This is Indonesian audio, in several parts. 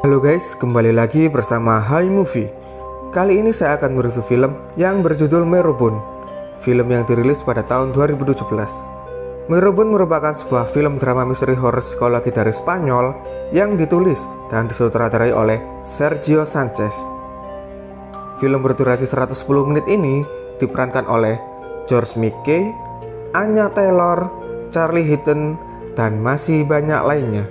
Halo guys, kembali lagi bersama Hai Movie. Kali ini saya akan mereview film yang berjudul Merobon. Film yang dirilis pada tahun 2017. Merobon merupakan sebuah film drama misteri horor psikologi dari Spanyol yang ditulis dan disutradarai oleh Sergio Sanchez. Film berdurasi 110 menit ini diperankan oleh George Mickey, Anya Taylor, Charlie Heaton, dan masih banyak lainnya.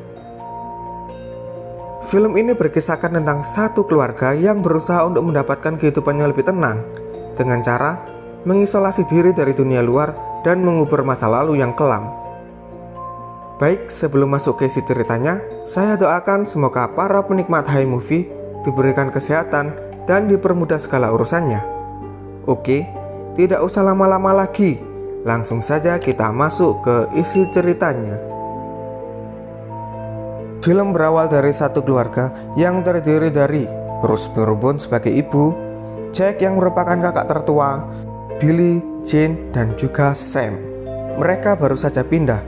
Film ini berkisahkan tentang satu keluarga yang berusaha untuk mendapatkan kehidupan yang lebih tenang dengan cara mengisolasi diri dari dunia luar dan mengubur masa lalu yang kelam. Baik, sebelum masuk ke isi ceritanya, saya doakan semoga para penikmat Hai Movie diberikan kesehatan dan dipermudah segala urusannya. Oke, tidak usah lama-lama lagi, langsung saja kita masuk ke isi ceritanya. Film berawal dari satu keluarga yang terdiri dari Rose Merobon sebagai ibu, Jack yang merupakan kakak tertua, Billy, Jane, dan juga Sam. Mereka baru saja pindah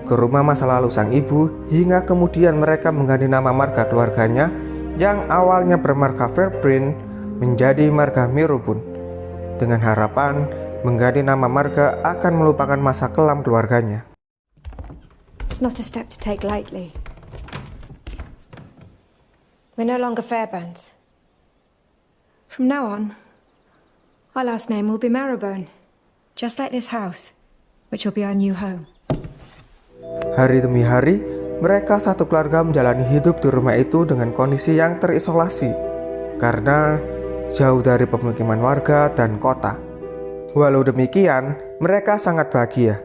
ke rumah masa lalu sang ibu hingga kemudian mereka mengganti nama marga keluarganya yang awalnya bermarga Fairbrand menjadi marga Merobon dengan harapan mengganti nama marga akan melupakan masa kelam keluarganya. It's not a step to take lightly. We're no longer Fairbands. From now on, our last name will be Marrowbone, just like this house, which will be our new home. Hari demi hari, mereka satu keluarga menjalani hidup di rumah itu dengan kondisi yang terisolasi karena jauh dari pemukiman warga dan kota. Walau demikian, mereka sangat bahagia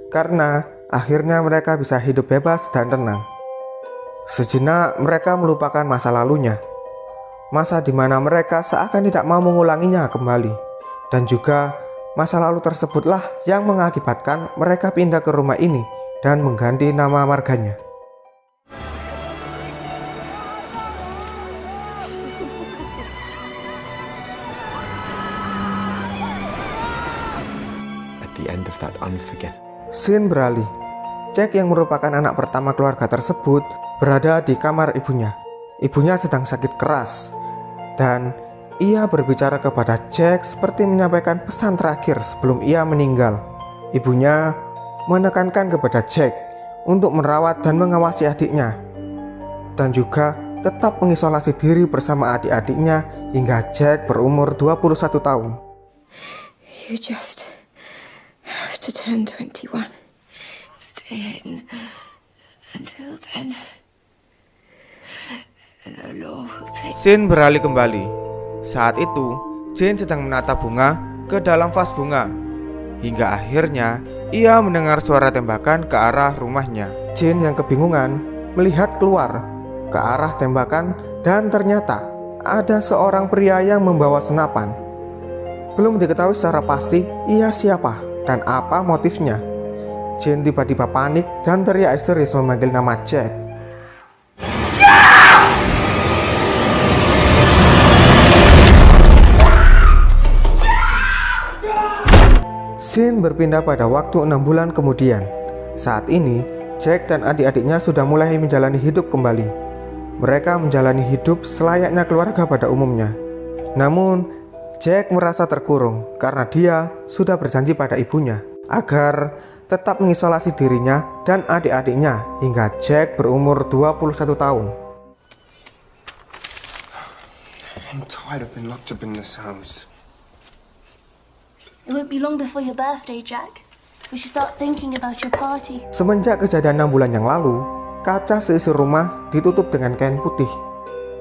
karena akhirnya mereka bisa hidup bebas dan tenang. Sejenak mereka melupakan masa lalunya, masa di mana mereka seakan tidak mau mengulanginya kembali, dan juga masa lalu tersebutlah yang mengakibatkan mereka pindah ke rumah ini dan mengganti nama marganya. At the end of that unforgettable. Scene beralih. Jack yang merupakan anak pertama keluarga tersebut berada di kamar ibunya. Ibunya sedang sakit keras dan ia berbicara kepada Jack seperti menyampaikan pesan terakhir sebelum ia meninggal. Ibunya menekankan kepada Jack untuk merawat dan mengawasi adiknya dan juga tetap mengisolasi diri bersama adik-adiknya hingga Jack berumur 21 tahun. You just have to turn 21. Stay hidden until then. And our law will take... Scene beralih kembali. Saat itu, Jane sedang menata bunga ke dalam vas bunga. Hingga akhirnya, ia mendengar suara tembakan ke arah rumahnya. Jane yang kebingungan melihat keluar ke arah tembakan dan ternyata ada seorang pria yang membawa senapan. Belum diketahui secara pasti ia siapa dan apa motifnya. Jane tiba-tiba panik dan teriak histeris memanggil nama Jack. Scene berpindah pada waktu 6 bulan kemudian. Saat ini, Jack dan adik-adiknya sudah mulai menjalani hidup kembali. Mereka menjalani hidup selayaknya keluarga pada umumnya. Namun, Jack merasa terkurung karena dia sudah berjanji pada ibunya agar tetap mengisolasi dirinya dan adik-adiknya hingga Jack berumur 21 tahun. I'm tired of being locked up in this house. It won't be long before your birthday, Jack. We should start thinking about your party. Semenjak kejadian 6 bulan yang lalu, kaca seisi rumah ditutup dengan kain putih.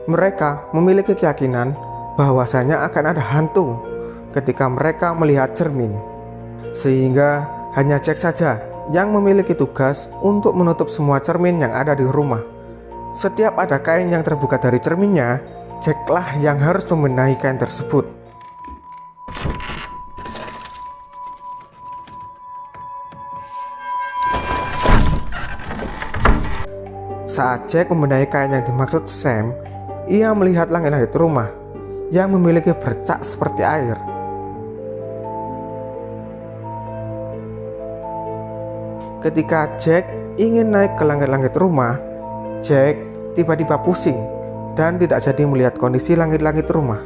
Mereka memiliki keyakinan bahwasanya akan ada hantu ketika mereka melihat cermin. Sehingga hanya Jack saja yang memiliki tugas untuk menutup semua cermin yang ada di rumah. Setiap ada kain yang terbuka dari cerminnya, Jacklah yang harus membenahi kain tersebut. Saat Jack membenahi kain yang dimaksud Sam, ia melihat langit-langit rumah yang memiliki bercak seperti air. Ketika Jack ingin naik ke langit-langit rumah, Jack tiba-tiba pusing dan tidak jadi melihat kondisi langit-langit rumah.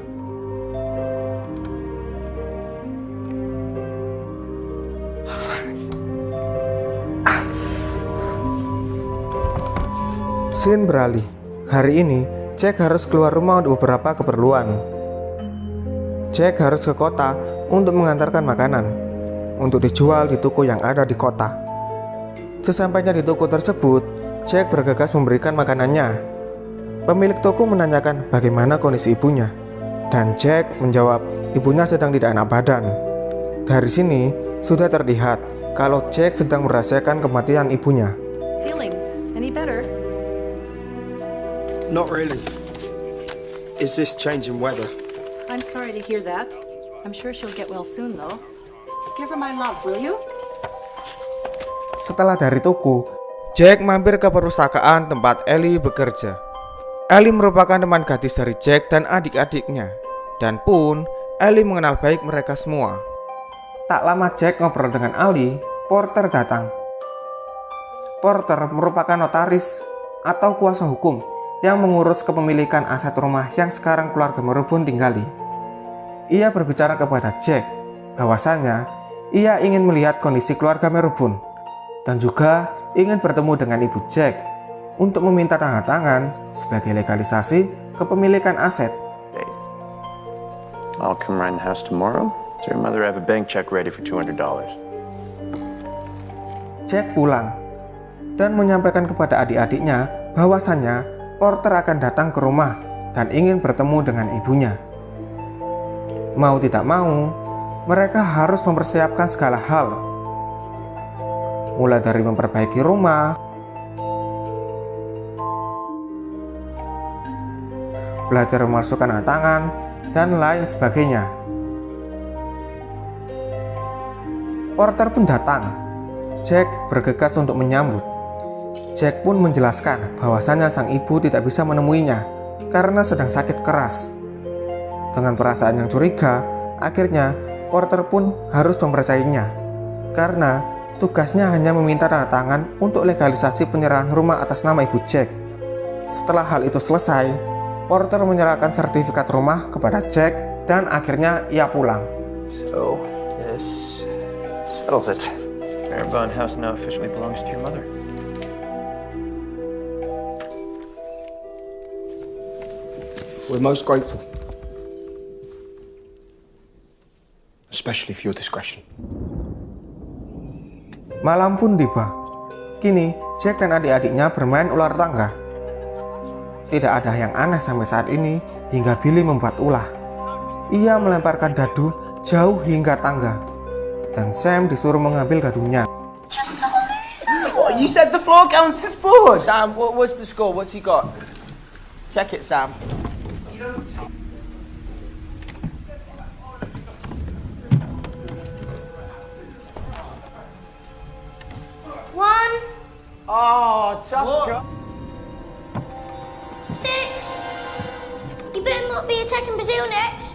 Scene beralih. Hari ini, Jack harus keluar rumah untuk beberapa keperluan. Jack harus ke kota untuk mengantarkan makanan untuk dijual di toko yang ada di kota. Sesampainya di toko tersebut, Jack bergegas memberikan makanannya. Pemilik toko menanyakan bagaimana kondisi ibunya, dan Jack menjawab ibunya sedang tidak enak badan. Dari sini sudah terlihat kalau Jack sedang merahasiakan kematian ibunya. Feeling any better? Not really. Is this change in weather? I'm sorry to hear that. I'm sure she'll get well soon, though. Give her my love, will you? Setelah dari toko, Jack mampir ke perusahaan tempat Ellie bekerja. Ellie merupakan teman gadis dari Jack dan adik-adiknya, dan pun Ellie mengenal baik mereka semua. Tak lama Jack ngobrol dengan Ali, Porter datang. Porter merupakan notaris atau kuasa hukum yang mengurus kepemilikan aset rumah yang sekarang keluarga Marrowbone tinggali. Ia berbicara kepada Jack bahwasanya ia ingin melihat kondisi keluarga Marrowbone dan juga ingin bertemu dengan ibu Jack untuk meminta tanda tangan sebagai legalisasi kepemilikan aset. I'll come around the house tomorrow. So your mother have a bank check ready for $200. Jack pulang dan menyampaikan kepada adik-adiknya bahwasanya Porter akan datang ke rumah dan ingin bertemu dengan ibunya. Mau tidak mau, mereka harus mempersiapkan segala hal. Mulai dari memperbaiki rumah, belajar memasukkan tanda tangan, dan lain sebagainya. Porter pun datang. Jack bergegas untuk menyambut. Jack pun menjelaskan bahwasanya sang ibu tidak bisa menemuinya karena sedang sakit keras. Dengan perasaan yang curiga, akhirnya Porter pun harus mempercayainya karena tugasnya hanya meminta tanda tangan untuk legalisasi penyerahan rumah atas nama ibu Jack. Setelah hal itu selesai, Porter menyerahkan sertifikat rumah kepada Jack dan akhirnya ia pulang. So, this settles it. Marrowbone House now officially belongs to your mother. We're most grateful. Especially for your discretion. Malam pun tiba. Kini, Jack dan adik-adiknya bermain ular tangga. Tidak ada yang aneh sampai saat ini hingga Billy membuat ulah. Ia melemparkan dadu jauh hingga tangga. Dan Sam disuruh mengambil dadunya. What, you said the floor counts as board? Sam, what's the score? What's he got? Check it, Sam. One, Oh, tough guy. 6. You better not be attacking Brazil next.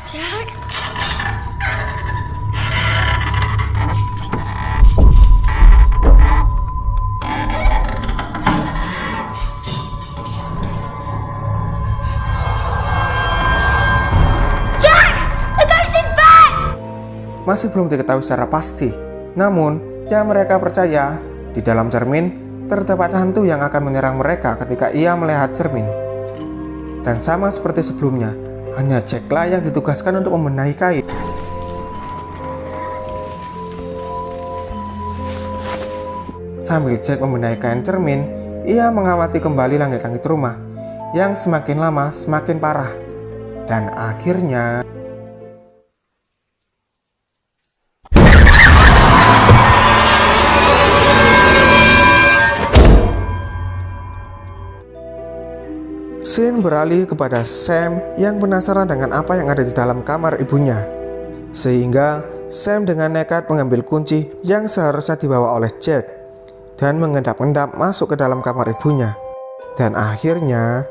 Jack? Masih belum diketahui secara pasti. Namun, yang mereka percaya, di dalam cermin terdapat hantu yang akan menyerang mereka ketika ia melihat cermin. Dan sama seperti sebelumnya, hanya Jacklah yang ditugaskan untuk membenahi kain. Sambil Jack membenahi kain cermin, ia mengamati kembali langit-langit rumah yang semakin lama semakin parah. Dan akhirnya scene beralih kepada Sam yang penasaran dengan apa yang ada di dalam kamar ibunya. Sehingga Sam dengan nekat mengambil kunci yang seharusnya dibawa oleh Jack dan mengendap-endap masuk ke dalam kamar ibunya. Dan akhirnya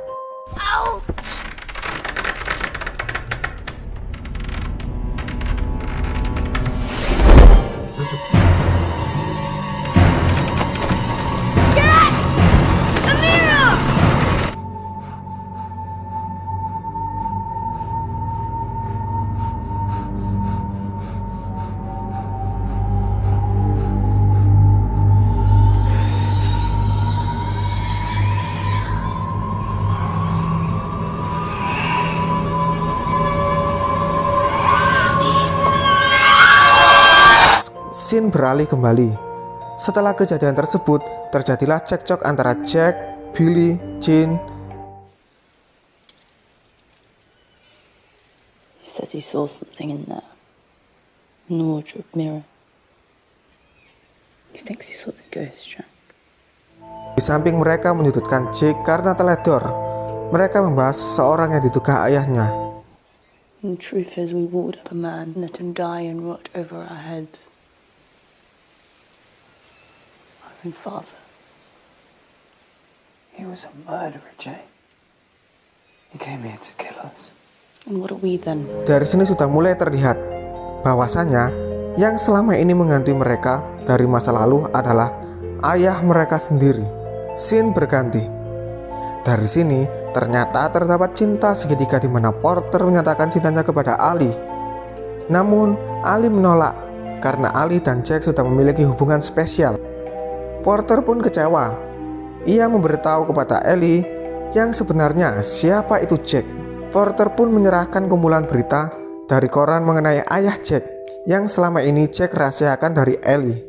Scene beralih kembali. Setelah kejadian tersebut, terjadilah cekcok antara Jack, Billy, Jane. He says he saw something in there. In the wardrobe mirror. He thinks he saw the ghost, Jack. Di samping mereka menyudutkan Jake karena teledor. Mereka membahas seseorang yang diduga ayahnya. And the truth is, we walled up a man, let him die and rot over our heads. Our own father. He was a murderer, Jay. He came here to kill us. And what are we then? Dari sini sudah mulai terlihat bahwasannya yang selama ini menghantui mereka dari masa lalu adalah ayah mereka sendiri. Scene berganti. Dari sini ternyata terdapat cinta segitiga di mana Porter menyatakan cintanya kepada Ali. Namun Ali menolak karena Ali dan Jack sudah memiliki hubungan spesial. Porter pun kecewa. Ia memberitahu kepada Ellie yang sebenarnya siapa itu Jack. Porter pun menyerahkan kumpulan berita dari koran mengenai ayah Jack yang selama ini Jack rahasiakan dari Ellie,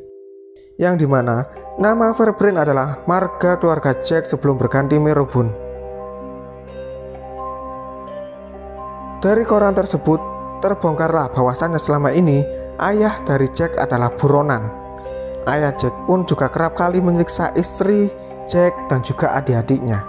yang dimana nama Fairbrain adalah marga keluarga Jack sebelum berganti Marrowbone. Dari koran tersebut terbongkarlah bahwasannya selama ini ayah dari Jack adalah buronan. Ayah Jack pun juga kerap kali menyiksa istri Jack dan juga adik-adiknya.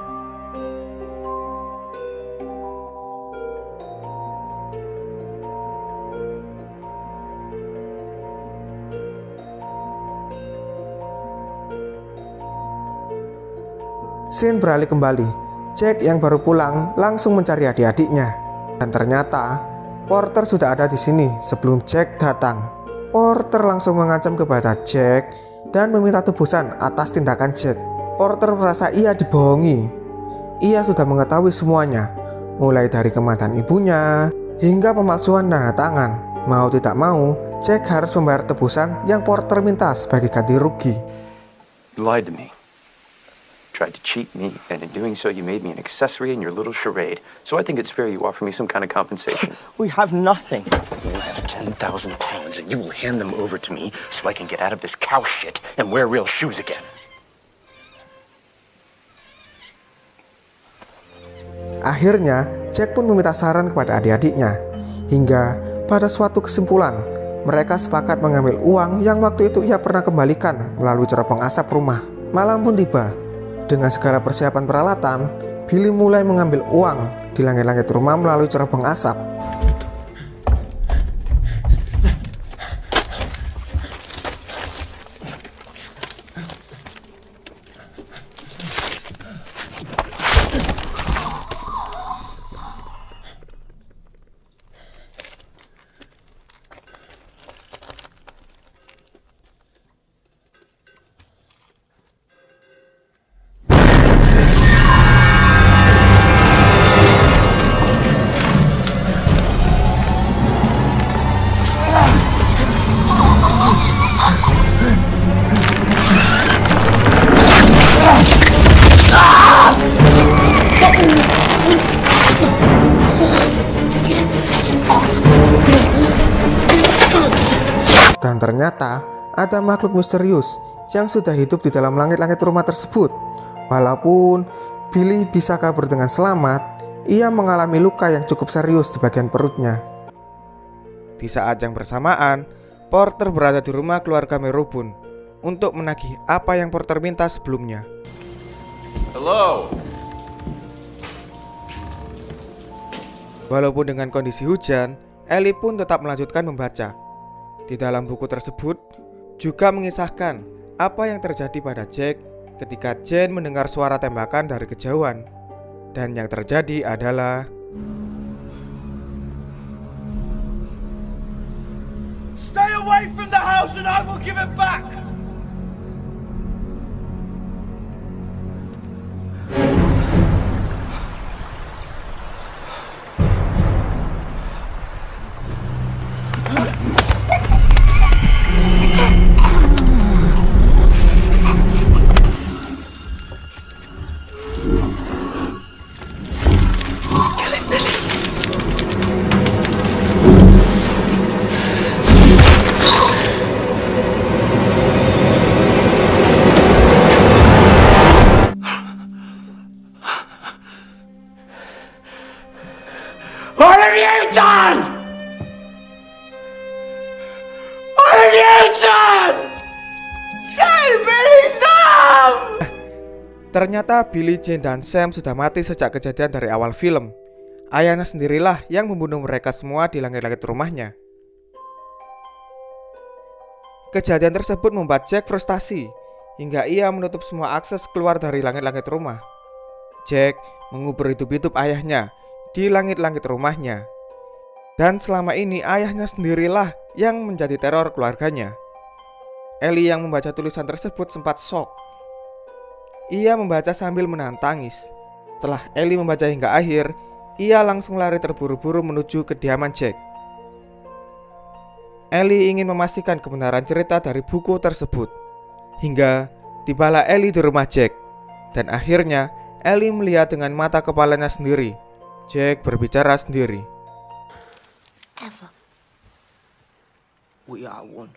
Scene beralih kembali. Jack yang baru pulang langsung mencari adik-adiknya. Dan ternyata Porter sudah ada di sini sebelum Jack datang. Porter langsung mengancam kepada Jack dan meminta tebusan atas tindakan Jack. Porter merasa ia dibohongi. Ia sudah mengetahui semuanya, mulai dari kematian ibunya hingga pemalsuan tanda tangan. Mau tidak mau, Jack harus membayar tebusan yang Porter minta sebagai ganti rugi. You lied to me. Tried to cheat me, and in doing so you made me an accessory in your little charade. So I think it's fair you offer me some kind of compensation. We have nothing. You have 10,000 pounds and you will hand them over to me so I can get out of this cow shit and wear real shoes again. Akhirnya, Jack pun meminta saran kepada adik-adiknya. Hingga pada suatu kesimpulan, mereka sepakat mengambil uang yang waktu itu ia pernah kembalikan melalui cerobong asap rumah. Malam pun tiba. Dengan segala persiapan peralatan, Billy mulai mengambil uang di langit-langit rumah melalui cerobong asap. Dan ternyata ada makhluk misterius yang sudah hidup di dalam langit-langit rumah tersebut. Walaupun Billy bisa kabur dengan selamat, ia mengalami luka yang cukup serius di bagian perutnya. Di saat yang bersamaan, Porter berada di rumah keluarga Marrowbone untuk menagih apa yang Porter minta sebelumnya. Hello. Walaupun dengan kondisi hujan, Ellie pun tetap melanjutkan membaca. Di dalam buku tersebut juga mengisahkan apa yang terjadi pada Jack ketika Jane mendengar suara tembakan dari kejauhan. Dan yang terjadi adalah Stay away from the house and I will give it back! Sam! Sam, Billy, Sam! Ternyata Billy, Jane, dan Sam sudah mati sejak kejadian dari awal film. Ayahnya sendirilah yang membunuh mereka semua di langit-langit rumahnya. Kejadian tersebut membuat Jack frustasi, hingga ia menutup semua akses keluar dari langit-langit rumah. Jack mengubur hidup-hidup ayahnya di langit-langit rumahnya. Dan selama ini ayahnya sendirilah yang menjadi teror keluarganya. Ellie yang membaca tulisan tersebut sempat shock. Ia membaca sambil menahan tangis. Setelah Ellie membaca hingga akhir, ia langsung lari terburu-buru menuju kediaman Jack. Ellie ingin memastikan kebenaran cerita dari buku tersebut. Hingga tibalah Ellie di rumah Jack. Dan akhirnya Ellie melihat dengan mata kepalanya sendiri. Jack berbicara sendiri. Ever. We are one.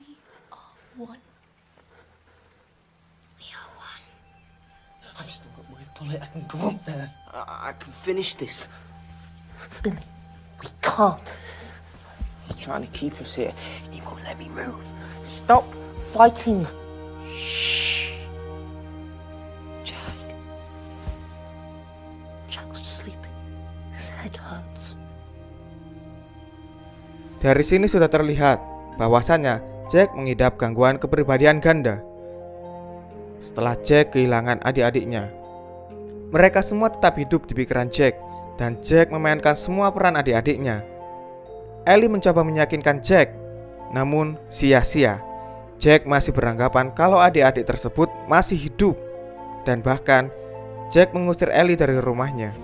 We are one. We are one. I've still got my bullet. I can go up there. I can finish this. Billy, we can't. He's trying to keep us here. He won't let me move. Stop fighting. Jack. Jack's sleeping. His head hurts. Dari sini sudah terlihat bahwasannya Jack mengidap gangguan kepribadian ganda. Setelah Jack kehilangan adik-adiknya, mereka semua tetap hidup di pikiran Jack, dan Jack memainkan semua peran adik-adiknya. Ellie mencoba meyakinkan Jack, namun sia-sia. Jack masih beranggapan kalau adik-adik tersebut masih hidup, dan bahkan Jack mengusir Ellie dari rumahnya.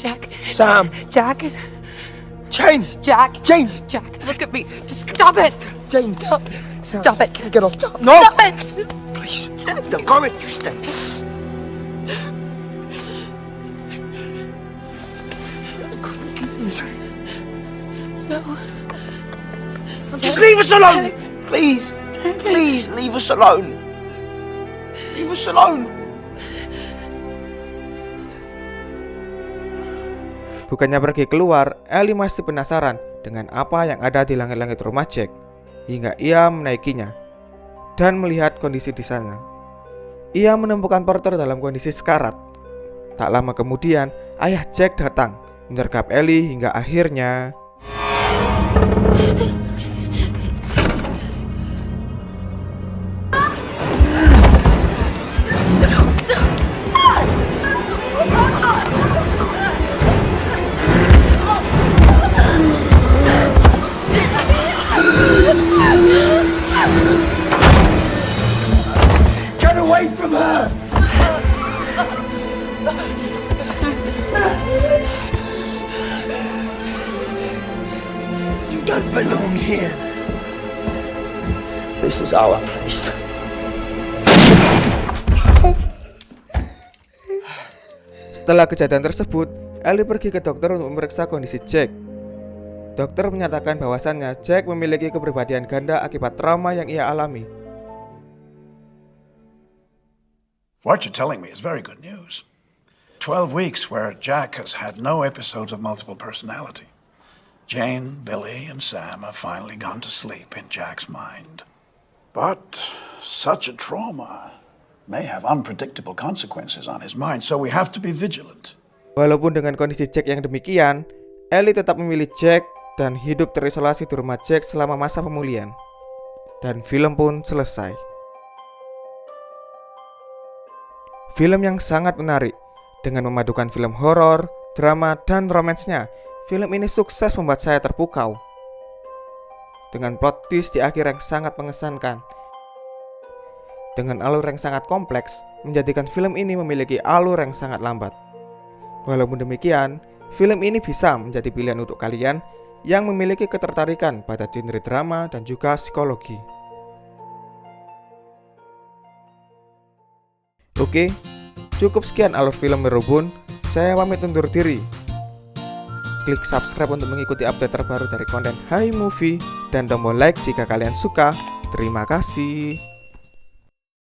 Jack. Sam. Jack. Jane. Jack. Jane. Jack, look at me. Just stop it. Jane. Stop. Stop it. Get off. Stop. No. Stop it. Please. No, go in. You stay. No. Just leave us alone. Please. Please leave us alone. Leave us alone. Bukannya pergi keluar, Ellie masih penasaran dengan apa yang ada di langit-langit rumah Jack, hingga ia menaikinya dan melihat kondisi di sana. Ia menemukan Porter dalam kondisi sekarat. Tak lama kemudian, ayah Jack datang, menyergap Ellie hingga akhirnya Get away from her. You don't belong here. This is our place. Setelah kejadian tersebut, Ellie pergi ke dokter untuk memeriksa kondisi Jack. Dokter menyatakan bahwasannya Jack memiliki kepribadian ganda akibat trauma yang ia alami. What you're telling me is very good news. 12 weeks where Jack has had no episodes of multiple personality. Jane, Billy, and Sam have finally gone to sleep in Jack's mind. But such a trauma may have unpredictable consequences on his mind, so we have to be vigilant. Walaupun dengan kondisi Jack yang demikian, Ellie tetap memilih Jack dan hidup terisolasi di rumah Jack selama masa pemulihan. Dan film pun selesai. Film yang sangat menarik, dengan memadukan film horor, drama, dan romansnya. Film ini sukses membuat saya terpukau. Dengan plot twist di akhir yang sangat mengesankan. Dengan alur yang sangat kompleks, menjadikan film ini memiliki alur yang sangat lambat. Walaupun demikian, film ini bisa menjadi pilihan untuk kalian yang memiliki ketertarikan pada genre drama dan juga psikologi. Oke, cukup sekian alur film Merubun. Saya pamit undur diri. Klik subscribe untuk mengikuti update terbaru dari konten Hi Movie dan tombol like jika kalian suka. Terima kasih.